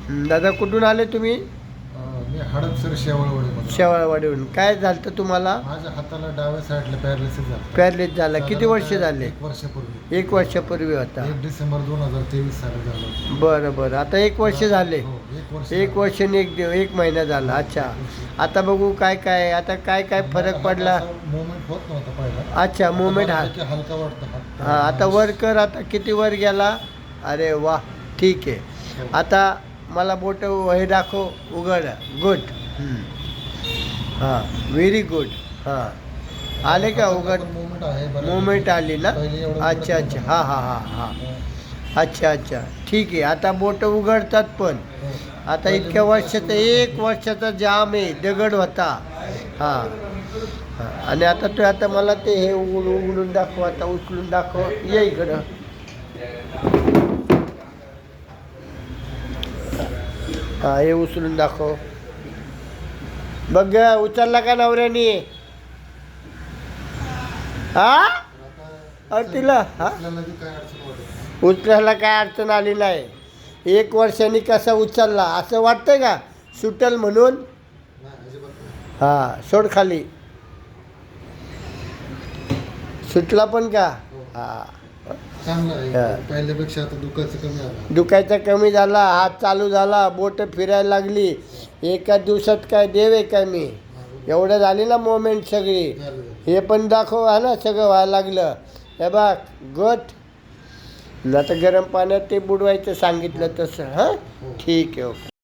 दादा कुठून आले तुम्ही? मी हडपसर शेवाळवाडी. शेवाळवाडीहून. काय झालं तुम्हाला? माझ्या हाताला डाव्या साईडला पॅरालिसिस झाला. पॅरलेस झाला. किती वर्ष झाले? 1 वर्षापूर्वी. 1 वर्षापूर्वी होता. 1 डिसेंबर 2023 साली झालं. बरं बरं. आता 1 वर्ष झाले. हो, 1 वर्ष. 1 वर्ष आणि 1 महिना झाला. अच्छा. आता बघू काय काय आता काय काय फरक पडला. मुवमेंट होत नव्हता पहिला. अच्छा मुवमेंट हा हलका वाटतं हात. हां आता वर कर. आता किती वर गेला? अरे वा ठीक आहे. आता मला बोट हे दाखव. उघड. गुड. हां व्हेरी गुड. हां आले का उघड? मुवमेंट आहे. मुवमेंट आली ना? पहिले एवढं अच्छा अच्छा. हां हां हां हां. अच्छा अच्छा ठीक आहे. आता बोटं उघडतात पण. आता इतक्या वर्षाचं 1 वर्षाचा जाम आहे. दगड होता. हां हां आणि आता तू आता मला ते हे उघडून दाखव. आता उचलून दाखव. ये इकडं. हां हे उचलून दाखव. बघ उचलला का नवऱ्याने? हा अरे तिला हा आपल्याला बी काय अडचण वाटत नाही. उचलायला काय अडचण आली नाही. 1 वर्षांनी कसा उचलला असं वाटतंय का? सुटल म्हणून? नाही, अजिबात नाही. हां सोड खाली. सुटला पण का? हां चांगलं हा. आहे. पहिल्यापेक्षा आता दुखायचं कमी आलं. दुखायचा कमी झाला. हात चालू झाला. बोट फिरायला लागली. एका दिवसात काय देव आहे काय मी? एवढं झाली ना मोमेंट सगळी. झालं. हे पण दाखव. हा ना सगळं व्हायला लागलं. हे बघ गोट आता गरम पाण्यात ते बुडवायचं सांगितलं तसं. हां हो. ठीक आहे ओके.